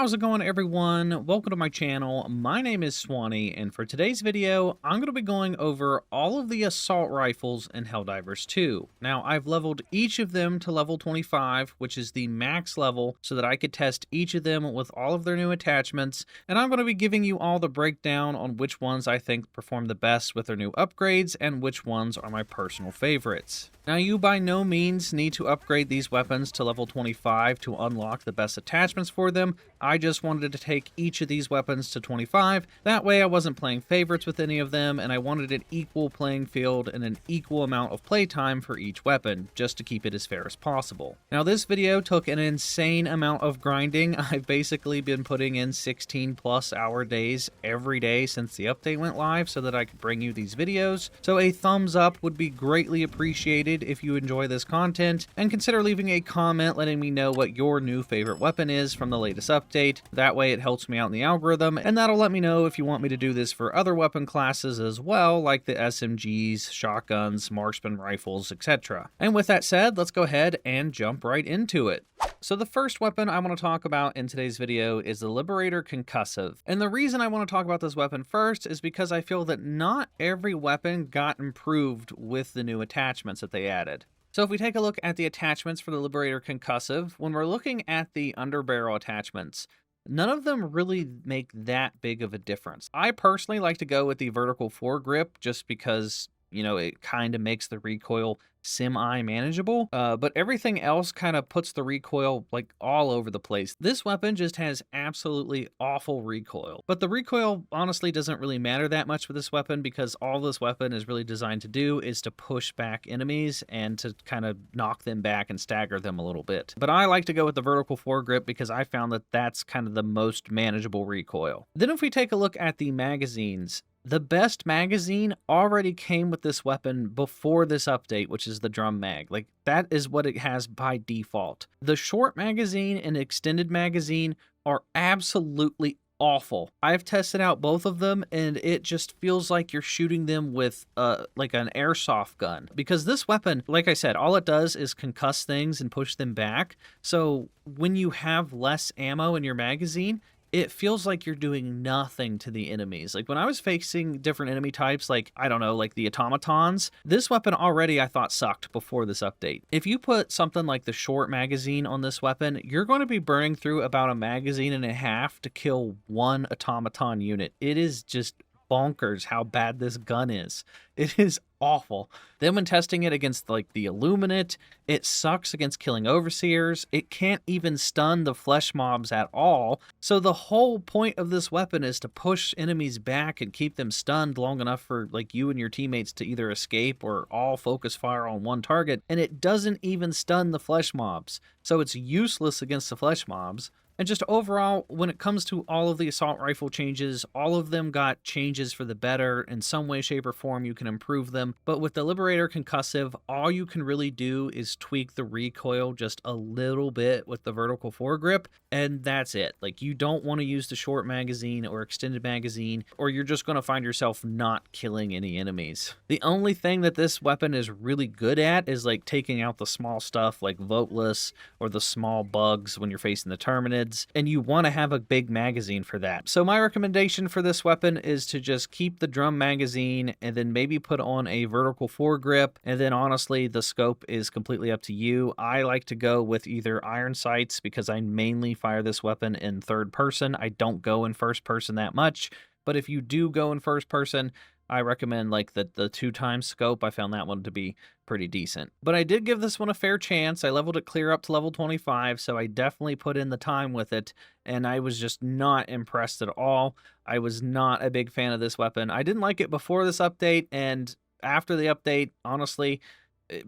How's it going, everyone? Welcome to my channel. My name is Swanee, and for today's video, I'm going to be going over all of the assault rifles in Helldivers 2. Now, I've leveled each of them to level 25, which is the max level, so that I could test each of them with all of their new attachments, and I'm going to be giving you all the breakdown on which ones I think perform the best with their new upgrades, and which ones are my personal favorites. Now, you by no means need to upgrade these weapons to level 25 to unlock the best attachments for them. I just wanted to take each of these weapons to 25. That way I wasn't playing favorites with any of them, and I wanted an equal playing field and an equal amount of playtime for each weapon, just to keep it as fair as possible. Now, this video took an insane amount of grinding. I've basically been putting in 16 plus hour days every day since the update went live so that I could bring you these videos. So a thumbs up would be greatly appreciated if you enjoy this content, and consider leaving a comment letting me know what your new favorite weapon is from the latest update. That way it helps me out in the algorithm, and that'll let me know if you want me to do this for other weapon classes as well, like the SMGs, shotguns, marksman rifles, etc. And with that said, let's go ahead and jump right into it. So the first weapon I want to talk about in today's video is the Liberator Concussive. And the reason I want to talk about this weapon first is because I feel that not every weapon got improved with the new attachments that they added. So if we take a look at the attachments for the Liberator Concussive, when we're looking at the underbarrel attachments, none of them really make that big of a difference. I personally like to go with the vertical foregrip just because, you know, it kind of makes the recoil semi-manageable, but everything else kind of puts the recoil like all over the place. This weapon just has absolutely awful recoil, but the recoil honestly doesn't really matter that much with this weapon because all this weapon is really designed to do is to push back enemies and to kind of knock them back and stagger them a little bit. But I like to go with the vertical foregrip because I found that that's kind of the most manageable recoil. Then if we take a look at the magazines, the best magazine already came with this weapon before this update, which is the drum mag. Like, that is what it has by default. The short magazine and extended magazine are absolutely awful. I've tested out both of them, and it just feels like you're shooting them with like an airsoft gun. Because this weapon, like I said, all it does is concuss things and push them back. So when you have less ammo in your magazine, it feels like you're doing nothing to the enemies. Like when I was facing different enemy types, like, I don't know, like the Automatons, this weapon already I thought sucked before this update. If you put something like the short magazine on this weapon, you're going to be burning through about a magazine and a half to kill one Automaton unit. It is just bonkers how bad this gun is. It is awful. Then when testing it against like the Illuminate, it sucks against killing overseers. It can't even stun the flesh mobs at all. So the whole point of this weapon is to push enemies back and keep them stunned long enough for like you and your teammates to either escape or all focus fire on one target. And it doesn't even stun the flesh mobs. So it's useless against the flesh mobs. And just overall, when it comes to all of the assault rifle changes, all of them got changes for the better. In some way, shape, or form, you can improve them. But with the Liberator Concussive, all you can really do is tweak the recoil just a little bit with the vertical foregrip, and that's it. Like, you don't want to use the short magazine or extended magazine, or you're just going to find yourself not killing any enemies. The only thing that this weapon is really good at is like taking out the small stuff like Voteless or the small bugs when you're facing the Terminids. And you want to have a big magazine for that. So my recommendation for this weapon is to just keep the drum magazine and then maybe put on a vertical foregrip, and then honestly the scope is completely up to you. I like to go with either iron sights because I mainly fire this weapon in third person. I don't go in first person that much, but if you do go in first person, I recommend like the 2x scope. I found that one to be pretty decent. But I did give this one a fair chance. I leveled it clear up to level 25, so I definitely put in the time with it, and I was just not impressed at all. I was not a big fan of this weapon. I didn't like it before this update, and after the update, honestly,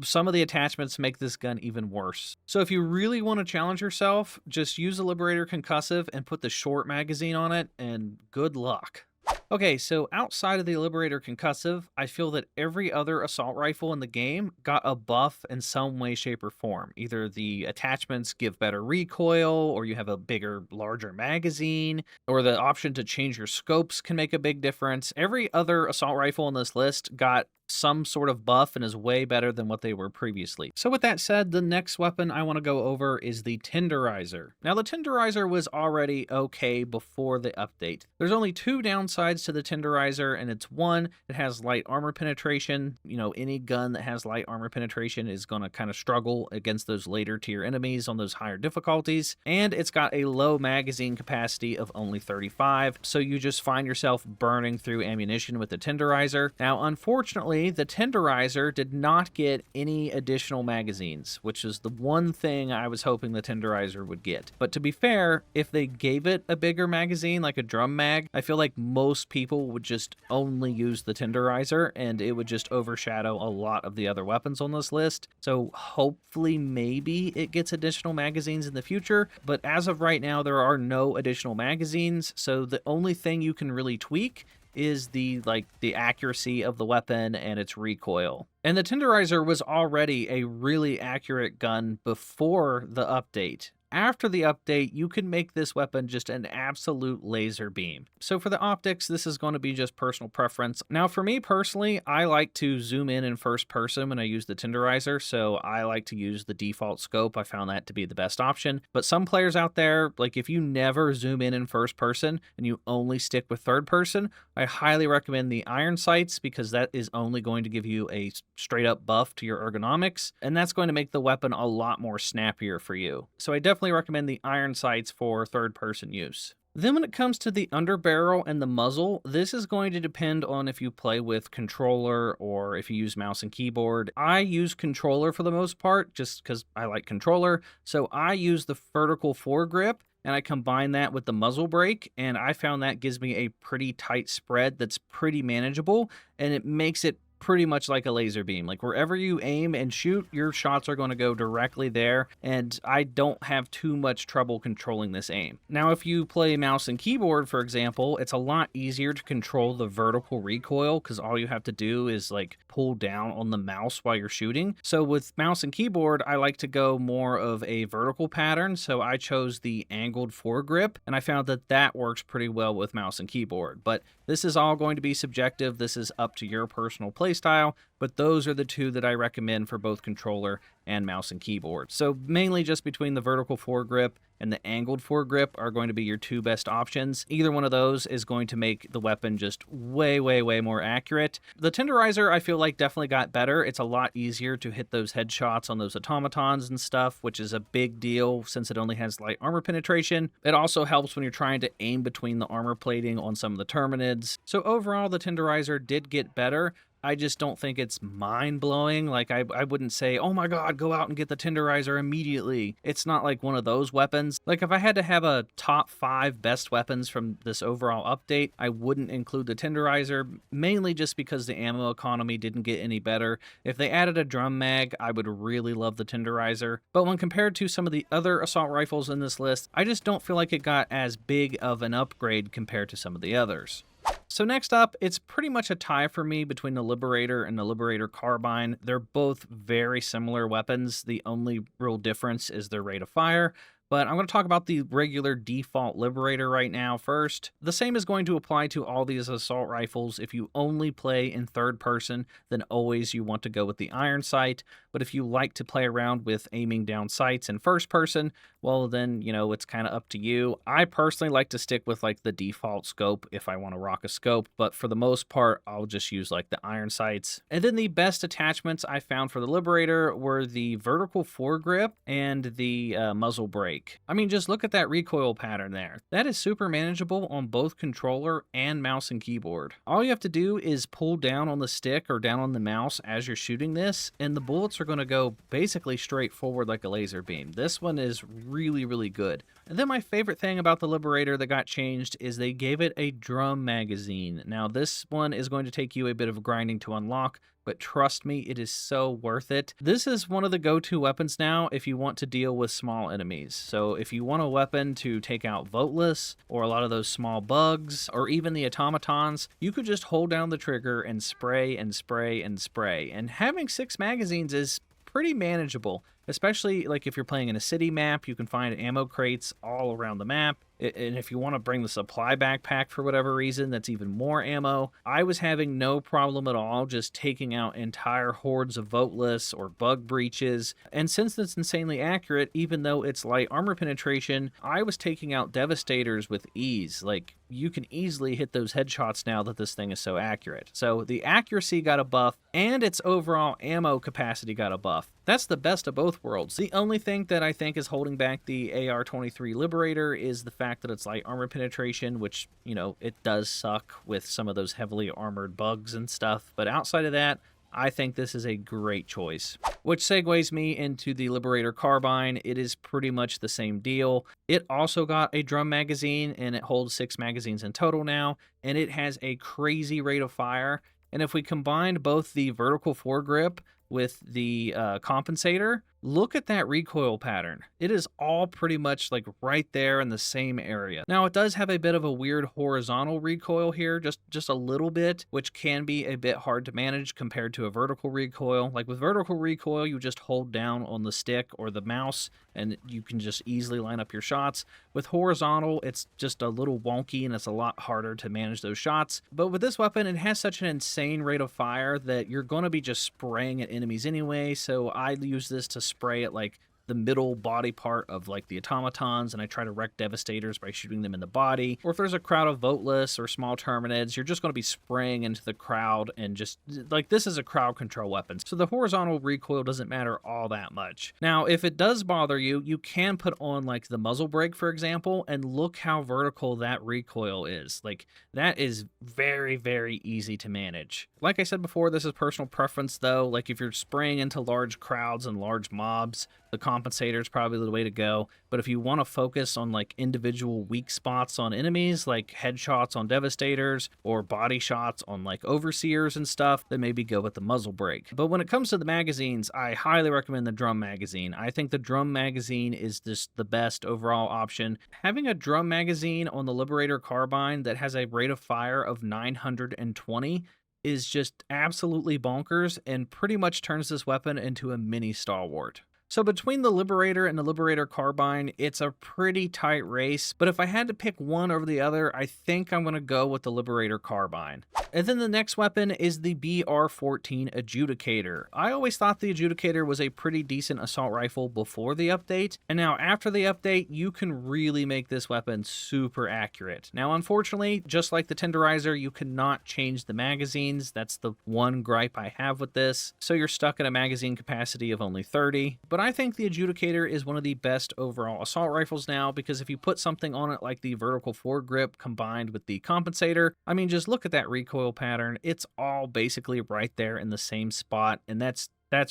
some of the attachments make this gun even worse. So if you really want to challenge yourself, just use the Liberator Concussive and put the short magazine on it, and good luck. Okay, so outside of the Liberator Concussive, I feel that every other assault rifle in the game got a buff in some way, shape, or form. Either the attachments give better recoil, or you have a bigger, larger magazine, or the option to change your scopes can make a big difference. Every other assault rifle on this list got some sort of buff and is way better than what they were previously. So with that said, the next weapon I want to go over is the Tenderizer. Now the Tenderizer was already okay before the update. There's only two downsides to the Tenderizer, and it's one, it has light armor penetration. You know, any gun that has light armor penetration is going to kind of struggle against those later tier enemies on those higher difficulties. And it's got a low magazine capacity of only 35, so you just find yourself burning through ammunition with the Tenderizer. Now, unfortunately, the Tenderizer did not get any additional magazines, which is the one thing I was hoping the Tenderizer would get. But to be fair, if they gave it a bigger magazine, like a drum mag, I feel like most people would just only use the Tenderizer, and it would just overshadow a lot of the other weapons on this list. So hopefully, maybe it gets additional magazines in the future, but as of right now, there are no additional magazines, so the only thing you can really tweak is the accuracy of the weapon and its recoil. And the Tenderizer was already a really accurate gun before the update. After the update, you can make this weapon just an absolute laser beam. So for the optics, this is going to be just personal preference. Now for me personally, I like to zoom in first person when I use the Tenderizer, so I like to use the default scope. I found that to be the best option. But some players out there, like if you never zoom in first person and you only stick with third person, I highly recommend the iron sights, because that is only going to give you a straight up buff to your ergonomics, and that's going to make the weapon a lot more snappier for you. So I definitely recommend the iron sights for third person use. Then when it comes to the underbarrel and the muzzle, this is going to depend on if you play with controller or if you use mouse and keyboard. I use controller for the most part, just because I like controller. So I use the vertical foregrip, and I combine that with the muzzle brake, and I found that gives me a pretty tight spread that's pretty manageable, and it makes it pretty much like a laser beam. Like wherever you aim and shoot, your shots are going to go directly there, and I don't have too much trouble controlling this aim. Now, if you play mouse and keyboard, for example, it's a lot easier to control the vertical recoil, because all you have to do is like pull down on the mouse while you're shooting. So with mouse and keyboard, I like to go more of a vertical pattern, so I chose the angled foregrip, and I found that that works pretty well with mouse and keyboard. But this is all going to be subjective. This is up to your personal playstyle, but those are the two that I recommend for both controller and mouse and keyboard. So mainly just between the vertical foregrip and the angled foregrip are going to be your two best options. Either one of those is going to make the weapon just way more accurate. The Tenderizer, I feel like, definitely got better. It's a lot easier to hit those headshots on those automatons and stuff, which is a big deal since it only has light armor penetration. It also helps when you're trying to aim between the armor plating on some of the Terminids. So overall, the Tenderizer did get better. I just don't think it's mind-blowing. Like, I wouldn't say, oh my god, go out and get the Tenderizer immediately. It's not like one of those weapons. Like, if I had to have a top 5 best weapons from this overall update, I wouldn't include the Tenderizer, mainly just because the ammo economy didn't get any better. If they added a drum mag, I would really love the Tenderizer. But when compared to some of the other assault rifles in this list, I just don't feel like it got as big of an upgrade compared to some of the others. So next up, it's pretty much a tie for me between the Liberator and the Liberator Carbine. They're both very similar weapons. The only real difference is their rate of fire. But I'm going to talk about the regular default Liberator right now first. The same is going to apply to all these assault rifles. If you only play in third person, then always you want to go with the iron sight. But if you like to play around with aiming down sights in first person, well then, you know, it's kind of up to you. I personally like to stick with like the default scope if I want to rock a scope, but for the most part, I'll just use like the iron sights. And then the best attachments I found for the Liberator were the vertical foregrip and the muzzle brake. I mean, just look at that recoil pattern there. That is super manageable on both controller and mouse and keyboard. All you have to do is pull down on the stick or down on the mouse as you're shooting this, and the bullets are going to go basically straight forward like a laser beam. This one is really good. And then my favorite thing about the Liberator that got changed is they gave it a drum magazine. Now this one is going to take you a bit of grinding to unlock, but trust me, it is so worth it. This is one of the go-to weapons now if you want to deal with small enemies. So if you want a weapon to take out Voteless, or a lot of those small bugs, or even the Automatons, you could just hold down the trigger and spray and spray and spray. And having 6 magazines is pretty manageable, especially like if you're playing in a city map. You can find ammo crates all around the map. And if you want to bring the supply backpack for whatever reason, that's even more ammo. I was having no problem at all just taking out entire hordes of voteless or bug breaches. And since it's insanely accurate, even though it's light armor penetration, I was taking out devastators with ease. Like, you can easily hit those headshots now that this thing is so accurate. So the accuracy got a buff, and its overall ammo capacity got a buff. That's the best of both worlds. The only thing that I think is holding back the AR-23 Liberator is the fact that it's light armor penetration, which, you know, it does suck with some of those heavily armored bugs and stuff. But outside of that, I think this is a great choice. Which segues me into the Liberator Carbine. It is pretty much the same deal. It also got a drum magazine, and it holds 6 magazines in total now, and it has a crazy rate of fire. And if we combined both the vertical foregrip with the compensator, look at that recoil pattern. It is all pretty much like right there in the same area. Now, it does have a bit of a weird horizontal recoil here, just a little bit, which can be a bit hard to manage compared to a vertical recoil. Like with vertical recoil, you just hold down on the stick or the mouse and you can just easily line up your shots. With horizontal, it's just a little wonky and it's a lot harder to manage those shots. But with this weapon, it has such an insane rate of fire that you're going to be just spraying at enemies anyway. So I use this to spray at like the middle body part of like the automatons, and I try to wreck devastators by shooting them in the body. Or if there's a crowd of voteless or small terminids, you're just going to be spraying into the crowd, and just like, this is a crowd control weapon, so the horizontal recoil doesn't matter all that much. Now, if it does bother you, you can put on like the muzzle brake, for example, and look how vertical that recoil is. Like, that is very, very easy to manage. Like I said before, this is personal preference though. Like, if you're spraying into large crowds and large mobs, the compensator is probably the way to go. But if you want to focus on like individual weak spots on enemies, like headshots on devastators or body shots on like overseers and stuff, then maybe go with the muzzle brake. But when it comes to the magazines, I highly recommend the drum magazine. I think the drum magazine is just the best overall option. Having a drum magazine on the Liberator Carbine that has a rate of fire of 920 is just absolutely bonkers and pretty much turns this weapon into a mini stalwart. So between the Liberator and the Liberator Carbine, it's a pretty tight race, but if I had to pick one over the other, I think I'm going to go with the Liberator Carbine. And then the next weapon is the BR-14 Adjudicator. I always thought the Adjudicator was a pretty decent assault rifle before the update, and now after the update, you can really make this weapon super accurate. Now, unfortunately, just like the Tenderizer, you cannot change the magazines. That's the one gripe I have with this. So you're stuck at a magazine capacity of only 30, but I think the Adjudicator is one of the best overall assault rifles now, because if you put something on it like the vertical foregrip combined with the compensator, I mean, just look at that recoil pattern. It's all basically right there in the same spot, and that's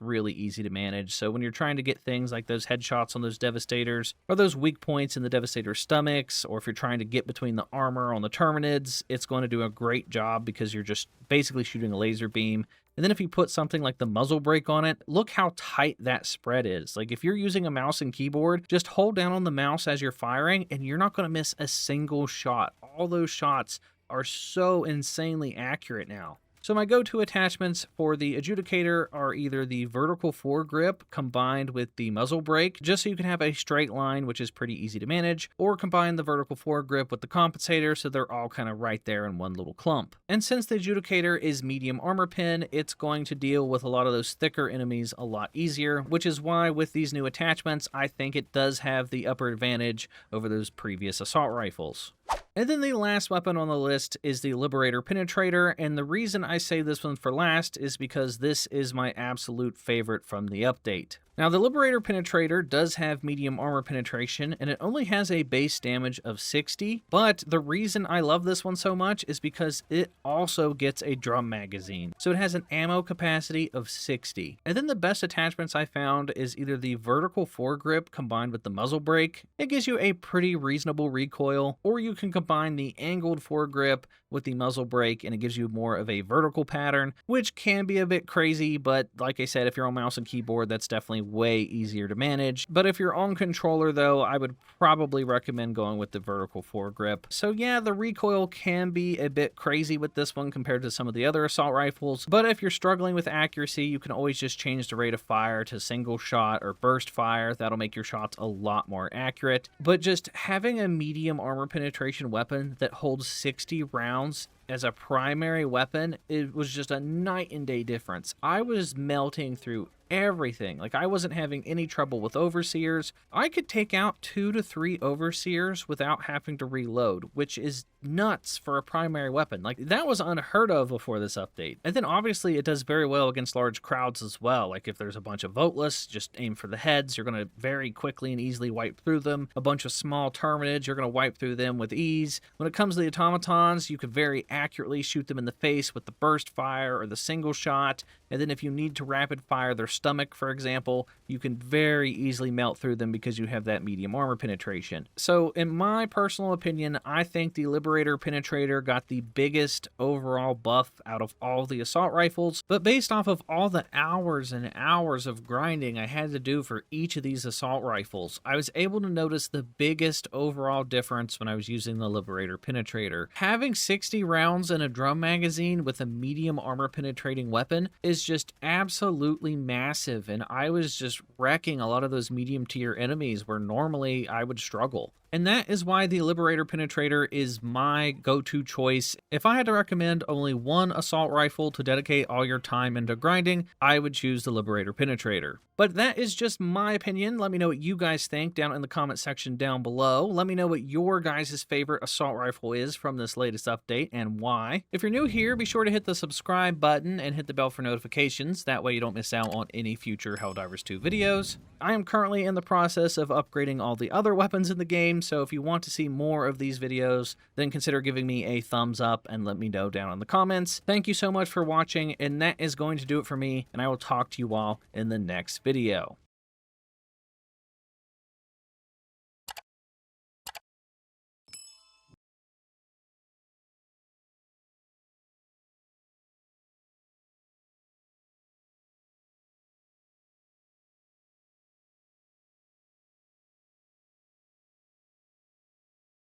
really easy to manage. So when you're trying to get things like those headshots on those devastators, or those weak points in the devastator stomachs, or if you're trying to get between the armor on the terminids, it's going to do a great job because you're just basically shooting a laser beam. And then if you put something like the muzzle brake on it, look how tight that spread is. Like, if you're using a mouse and keyboard, just hold down on the mouse as you're firing and you're not going to miss a single shot. All those shots are so insanely accurate now. So my go-to attachments for the Adjudicator are either the vertical foregrip combined with the muzzle brake, just so you can have a straight line, which is pretty easy to manage, or combine the vertical foregrip with the compensator so they're all kind of right there in one little clump. And since the Adjudicator is medium armor pen, it's going to deal with a lot of those thicker enemies a lot easier, which is why with these new attachments, I think it does have the upper advantage over those previous assault rifles. And then the last weapon on the list is the Liberator Penetrator, and the reason I say this one for last is because this is my absolute favorite from the update. Now, the Liberator Penetrator does have medium armor penetration, and it only has a base damage of 60, but the reason I love this one so much is because it also gets a drum magazine. So it has an ammo capacity of 60. And then the best attachments I found is either the vertical foregrip combined with the muzzle brake. It gives you a pretty reasonable recoil, or you can combine the angled foregrip with the muzzle brake, and it gives you more of a vertical pattern, which can be a bit crazy, but like I said, if you're on mouse and keyboard, that's definitely way easier to manage. But if you're on controller though, I would probably recommend going with the vertical foregrip. So yeah, the recoil can be a bit crazy with this one compared to some of the other assault rifles, but if you're struggling with accuracy, you can always just change the rate of fire to single shot or burst fire. That'll make your shots a lot more accurate. But just having a medium armor penetration weapon that holds 60 rounds as a primary weapon, it was just a night and day difference. I was melting through everything. Like, I wasn't having any trouble with overseers. I could take out 2 to 3 overseers without having to reload, which is nuts for a primary weapon. Like, that was unheard of before this update. And then obviously it does very well against large crowds as well. Like, if there's a bunch of voteless, just aim for the heads. You're going to very quickly and easily wipe through them. A bunch of small Terminids, you're going to wipe through them with ease. When it comes to the Automatons, you can very accurately shoot them in the face with the burst fire or the single shot. And then if you need to rapid fire their stomach, for example, you can very easily melt through them because you have that medium armor penetration. So in my personal opinion, I think the Liberator Penetrator got the biggest overall buff out of all the assault rifles, but based off of all the hours and hours of grinding I had to do for each of these assault rifles, I was able to notice the biggest overall difference when I was using the Liberator Penetrator. Having 60 rounds in a drum magazine with a medium armor penetrating weapon is just absolutely massive, and I was just wrecking a lot of those medium tier enemies where normally I would struggle. And that is why the Liberator Penetrator is my go-to choice. If I had to recommend only one assault rifle to dedicate all your time into grinding, I would choose the Liberator Penetrator. But that is just my opinion. Let me know what you guys think down in the comment section down below. Let me know what your guys' favorite assault rifle is from this latest update and why. If you're new here, be sure to hit the subscribe button and hit the bell for notifications. That way you don't miss out on any future Helldivers 2 videos. I am currently in the process of upgrading all the other weapons in the game, so if you want to see more of these videos, then consider giving me a thumbs up and let me know down in the comments. Thank you so much for watching, and that is going to do it for me, and I will talk to you all in the next video.